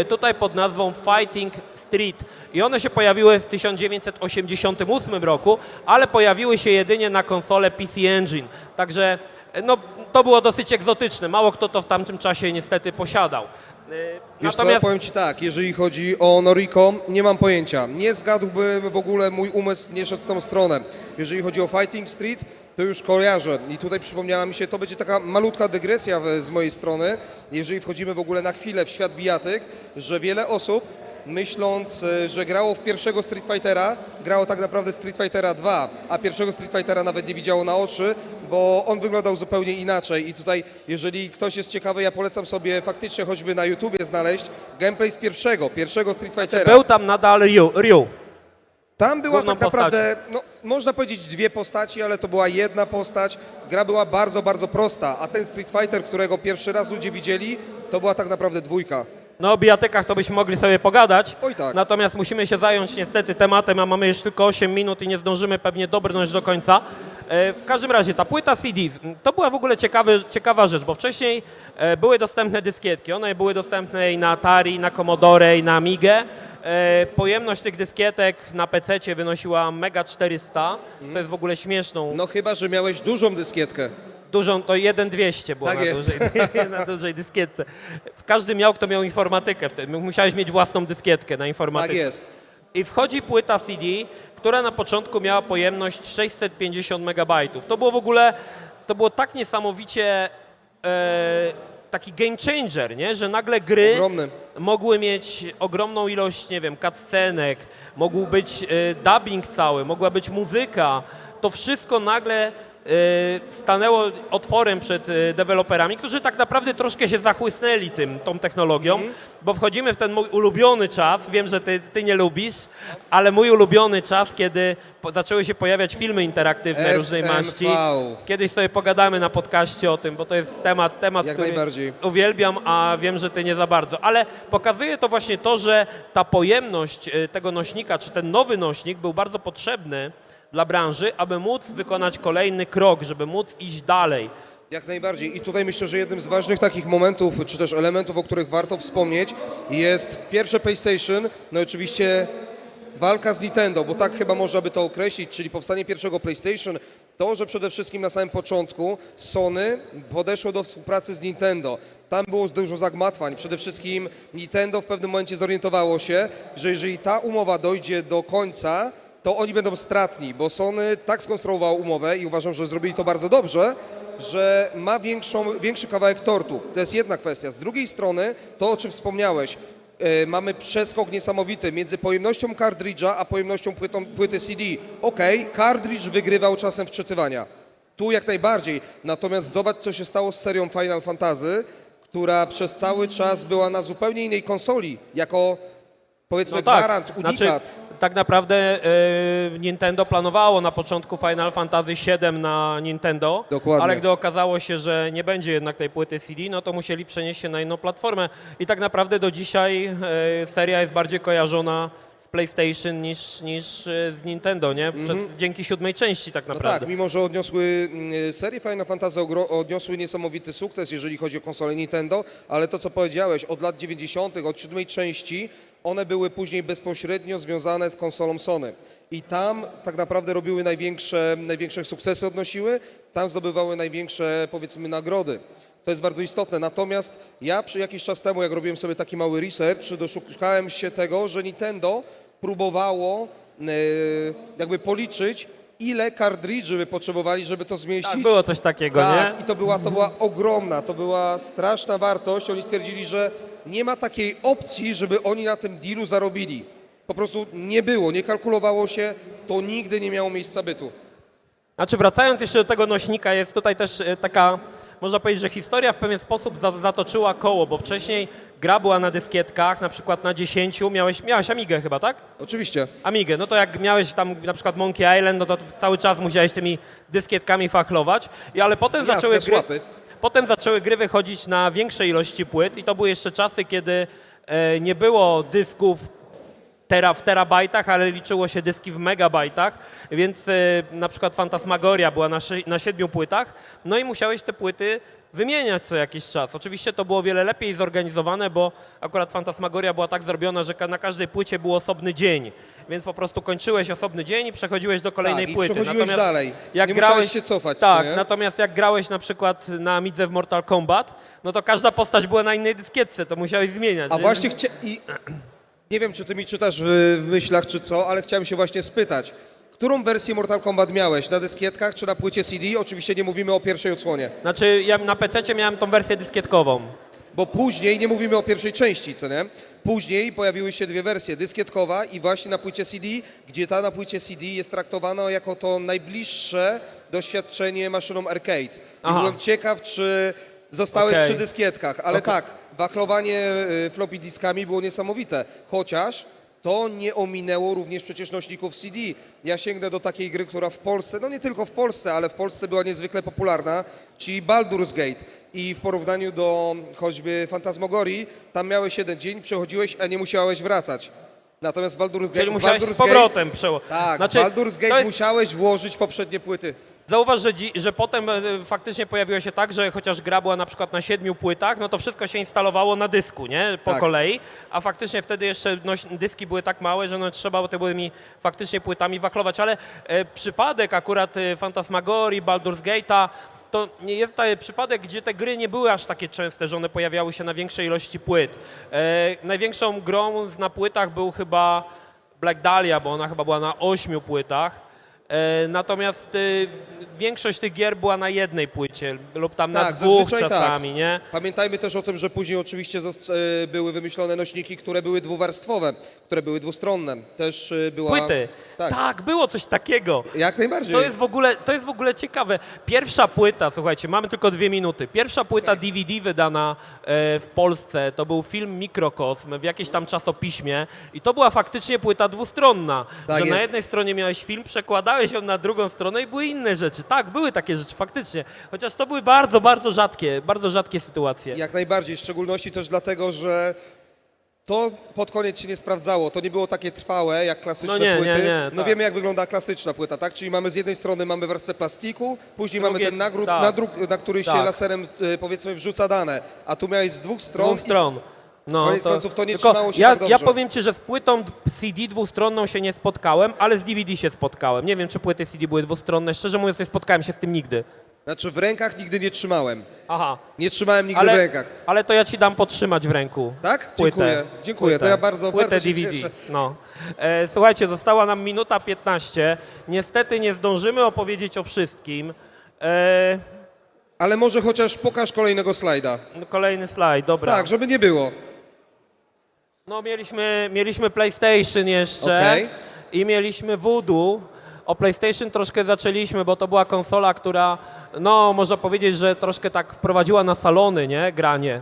tutaj pod nazwą Fighting Street. I one się pojawiły w 1988 roku, ale pojawiły się jedynie na konsolę PC Engine. Także no, to było dosyć egzotyczne. Mało kto to w tamtym czasie niestety posiadał. Wiesz co, powiem Ci tak, jeżeli chodzi o Noriko, nie mam pojęcia. Nie zgadłbym w ogóle, mój umysł nie szedł w tą stronę. Jeżeli chodzi o Fighting Street, to już kojarzę. I tutaj przypomniała mi się, to będzie taka malutka dygresja z mojej strony, jeżeli wchodzimy w ogóle na chwilę w świat bijatyk, że wiele osób, myśląc, że grało w pierwszego Street Fightera, grało tak naprawdę Street Fightera 2, a pierwszego Street Fightera nawet nie widziało na oczy, bo on wyglądał zupełnie inaczej. I tutaj, jeżeli ktoś jest ciekawy, ja polecam sobie faktycznie choćby na YouTubie znaleźć gameplay z pierwszego Street Fightera. Był tam nadal Ryu. Tam była główną tak naprawdę, no, można powiedzieć dwie postaci, ale to była jedna postać. Gra była bardzo, bardzo prosta, a ten Street Fighter, którego pierwszy raz ludzie widzieli, to była tak naprawdę dwójka. No o bijatykach to byśmy mogli sobie pogadać, Oj tak. natomiast musimy się zająć niestety tematem, a mamy już tylko 8 minut i nie zdążymy pewnie dobrnąć do końca. W każdym razie ta płyta CD to była w ogóle ciekawa rzecz, bo wcześniej były dostępne dyskietki, one były dostępne i na Atari, i na Commodore, i na Amigę. Pojemność tych dyskietek na PC-cie wynosiła Mega 400, to jest w ogóle śmieszną. No chyba, że miałeś dużą dyskietkę. Dużą, to 1.200 było Tak na, jest. na dużej dyskietce. Każdy miał, kto miał informatykę wtedy. Musiałeś mieć własną dyskietkę na informatyce. Tak jest. I wchodzi płyta CD, która na początku miała pojemność 650 MB. To było w ogóle, to było tak niesamowicie taki game changer, nie? Że nagle gry Ogromny. mogły mieć ogromną ilość, nie wiem, cutscenek, mógł być dubbing cały, mogła być muzyka. To wszystko nagle stanęło otworem przed deweloperami, którzy tak naprawdę troszkę się zachłysnęli tą technologią, bo wchodzimy w ten mój ulubiony czas, wiem, że ty nie lubisz, ale mój ulubiony czas, kiedy zaczęły się pojawiać filmy interaktywne różnej maści. FMV. Kiedyś sobie pogadamy na podcaście o tym, bo to jest temat, Jak który najbardziej. uwielbiam, a wiem, że ty nie za bardzo. Ale pokazuje to właśnie to, że ta pojemność tego nośnika, czy ten nowy nośnik był bardzo potrzebny dla branży, aby móc wykonać kolejny krok, żeby móc iść dalej. Jak najbardziej. I tutaj myślę, że jednym z ważnych takich momentów, czy też elementów, o których warto wspomnieć, jest pierwsze PlayStation, no i oczywiście walka z Nintendo, bo tak chyba można by to określić, czyli powstanie pierwszego PlayStation, to, że przede wszystkim na samym początku Sony podeszło do współpracy z Nintendo. Tam było dużo zagmatwań. Przede wszystkim Nintendo w pewnym momencie zorientowało się, że jeżeli ta umowa dojdzie do końca, to oni będą stratni, bo Sony tak skonstruowało umowę i uważam, że zrobili to bardzo dobrze, że ma większy kawałek tortu. To jest jedna kwestia. Z drugiej strony, to o czym wspomniałeś, mamy przeskok niesamowity między pojemnością kartridża a pojemnością płyty CD. Okej, kartridż wygrywał czasem wczytywania. Tu jak najbardziej. Natomiast zobacz, co się stało z serią Final Fantasy, która przez cały czas była na zupełnie innej konsoli, jako powiedzmy gwarant, unikat. Znaczy, tak naprawdę Nintendo planowało na początku Final Fantasy VII na Nintendo, Dokładnie. ale gdy okazało się, że nie będzie jednak tej płyty CD, no to musieli przenieść się na inną platformę. I tak naprawdę do dzisiaj seria jest bardziej kojarzona z PlayStation niż z Nintendo, nie? Dzięki 7. części tak No naprawdę. tak, mimo że serie Final Fantasy odniosły niesamowity sukces, jeżeli chodzi o konsolę Nintendo, ale to co powiedziałeś, od lat 90., od 7. części, one były później bezpośrednio związane z konsolą Sony. I tam tak naprawdę robiły największe sukcesy odnosiły, tam zdobywały największe, powiedzmy, nagrody. To jest bardzo istotne. Natomiast ja jakiś czas temu, jak robiłem sobie taki mały research, doszukałem się tego, że Nintendo próbowało jakby policzyć, ile kartridży by potrzebowali, żeby to zmieścić. Tak, było coś takiego, Tak, nie? i to była ogromna, to była straszna wartość. Oni stwierdzili, że nie ma takiej opcji, żeby oni na tym dealu zarobili. Po prostu nie było, nie kalkulowało się, to nigdy nie miało miejsca bytu. Znaczy wracając jeszcze do tego nośnika, jest tutaj też taka, można powiedzieć, że historia w pewien sposób zatoczyła koło, bo wcześniej gra była na dyskietkach, na przykład na 10, miałeś Amigę chyba, tak? Oczywiście. Amigę, no to jak miałeś tam na przykład Monkey Island, no to cały czas musiałeś tymi dyskietkami fachlować, ale potem Jasne, słapy. potem zaczęły gry wychodzić na większej ilości płyt i to były jeszcze czasy, kiedy nie było dysków w terabajtach, ale liczyło się dyski w megabajtach, więc na przykład Fantasmagoria była na 7 płytach, no i musiałeś te płyty wymieniać co jakiś czas. Oczywiście to było wiele lepiej zorganizowane, bo akurat Fantasmagoria była tak zrobiona, że na każdej płycie był osobny dzień, więc po prostu kończyłeś osobny dzień i przechodziłeś do kolejnej Tak, i płyty. przechodziłeś dalej. Jak Nie grałeś musiałeś się cofać, tak, co nie? natomiast jak grałeś na przykład na Amidze w Mortal Kombat, no to każda postać była na innej dyskietce, to musiałeś zmieniać. A nie? właśnie nie wiem, czy ty mi czytasz w myślach, czy co, ale chciałem się właśnie spytać. Którą wersję Mortal Kombat miałeś? Na dyskietkach czy na płycie CD? Oczywiście nie mówimy o pierwszej odsłonie. Znaczy ja na PC miałem tą wersję dyskietkową. Bo później, nie mówimy o pierwszej części, co nie? Później pojawiły się dwie wersje, dyskietkowa i właśnie na płycie CD, gdzie ta na płycie CD jest traktowana jako to najbliższe doświadczenie maszyną arcade. I Aha. byłem ciekaw, czy zostałeś Okej. przy dyskietkach, ale Okej. tak, wachlowanie floppy diskami było niesamowite, chociaż to nie ominęło również przecież nośników CD. Ja sięgnę do takiej gry, która w Polsce, no nie tylko w Polsce, ale w Polsce była niezwykle popularna, czyli Baldur's Gate. I w porównaniu do choćby Fantasmagorii, tam miałeś jeden dzień, przechodziłeś, a nie musiałeś wracać. Natomiast Czyli musiałeś z powrotem przełożyć. Tak, Znaczy, Baldur's to Gate jest- musiałeś włożyć poprzednie płyty. Zauważ, że potem faktycznie pojawiło się tak, że chociaż gra była na przykład na 7 płytach, no to wszystko się instalowało na dysku, nie? Po Tak. kolei, a faktycznie wtedy jeszcze dyski były tak małe, że no trzeba było tymi faktycznie płytami wachlować, ale przypadek akurat Fantasmagorii, Baldur's Gate'a, to nie jest przypadek, gdzie te gry nie były aż takie częste, że one pojawiały się na większej ilości płyt. Największą grą na płytach był chyba Black Dahlia, bo ona chyba była na 8 płytach. Natomiast większość tych gier była na jednej płycie lub tam na Tak, dwóch zazwyczaj czasami, nie? Pamiętajmy też o tym, że później oczywiście były wymyślone nośniki, które były dwuwarstwowe, które były dwustronne. Też była... Płyty. Tak, Tak, było coś takiego. jak najbardziej. To jest w ogóle ciekawe. Pierwsza płyta, słuchajcie, mamy tylko 2 minuty. Pierwsza płyta DVD wydana w Polsce to był film Mikrokosm w jakimś tam czasopiśmie i to była faktycznie płyta dwustronna, Tak że na jest. jednej stronie miałeś film, przekładałeś ją na drugą stronę i były inne rzeczy. Tak, były takie rzeczy faktycznie, chociaż to były bardzo, bardzo rzadkie sytuacje. Jak najbardziej, w szczególności też dlatego, że to pod koniec się nie sprawdzało. To nie było takie trwałe jak klasyczne No nie, płyty. nie, No tak. wiemy, jak wygląda klasyczna płyta, tak? Czyli mamy z jednej strony mamy warstwę plastiku, później Drugie- mamy ten nagród, tak. nadruk, na który się Tak. laserem powiedzmy wrzuca dane. A tu miałeś z dwóch stron. Dwóch stron. No, Koniec końców to nie tylko trzymało się ja, tak dobrze. ja powiem Ci, że z płytą CD dwustronną się nie spotkałem, ale z DVD się spotkałem. Nie wiem, czy płyty CD były dwustronne. Szczerze mówiąc, nie spotkałem się z tym nigdy. Znaczy w rękach nigdy nie trzymałem. Aha, Nie trzymałem nigdy w rękach. ale to ja Ci dam podtrzymać w ręku. Tak? Płytę. Dziękuję. Dziękuję. To Płytę. ja bardzo, Płytę bardzo się DVD. cieszę. No. Słuchajcie, została nam minuta 15. Niestety nie zdążymy opowiedzieć o wszystkim. Ale może chociaż pokaż kolejnego slajda. Kolejny slajd, dobra. Tak, żeby nie było. No mieliśmy PlayStation jeszcze Okej. i mieliśmy Voodoo. O PlayStation troszkę zaczęliśmy, bo to była konsola, która, no można powiedzieć, że troszkę tak wprowadziła na salony, nie, granie.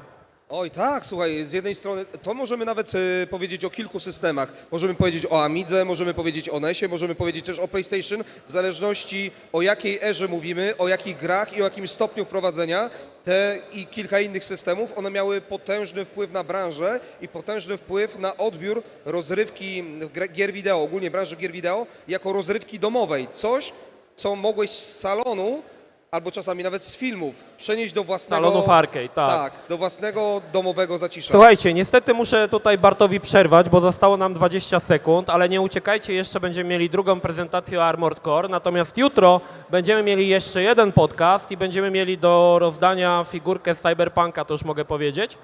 Oj tak, słuchaj, z jednej strony to możemy nawet powiedzieć o kilku systemach. Możemy powiedzieć o Amidze, możemy powiedzieć o NES-ie, możemy powiedzieć też o PlayStation, w zależności o jakiej erze mówimy, o jakich grach i o jakim stopniu wprowadzenia. Te i kilka innych systemów, one miały potężny wpływ na branżę i potężny wpływ na odbiór rozrywki gier wideo, ogólnie branży gier wideo, jako rozrywki domowej. Coś, co mogłeś z salonu albo czasami nawet z filmów przenieść do własnego... Salonów arcade, tak. Tak, do własnego domowego zacisza. Słuchajcie, niestety muszę tutaj Bartowi przerwać, bo zostało nam 20 sekund, ale nie uciekajcie, jeszcze będziemy mieli drugą prezentację o Armored Core, natomiast jutro będziemy mieli jeszcze jeden podcast i będziemy mieli do rozdania figurkę z Cyberpunka, to już mogę powiedzieć.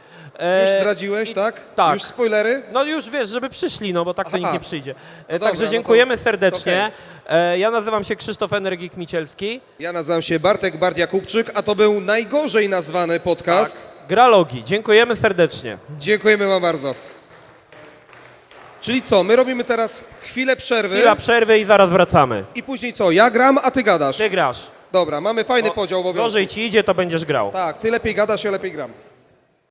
Już zdradziłeś, tak? tak. Już spoilery? No już wiesz, żeby przyszli, no bo tak to Aha. nikt nie przyjdzie. dobra, Także no to- dziękujemy serdecznie. Ja nazywam się Krzysztof Energik-Micielski. Ja nazywam się Bartek Bardia-Kupczyk, a to był najgorzej nazwany podcast. Gralogi. Dziękujemy serdecznie. Dziękujemy wam bardzo. Czyli co, my robimy teraz chwilę przerwy Chwila przerwy i zaraz wracamy. i później co, ja gram, a ty gadasz. Ty grasz. Dobra, mamy fajny podział obowiązków. Gorzej ci idzie, to będziesz grał. Tak, ty lepiej gadasz, ja lepiej gram.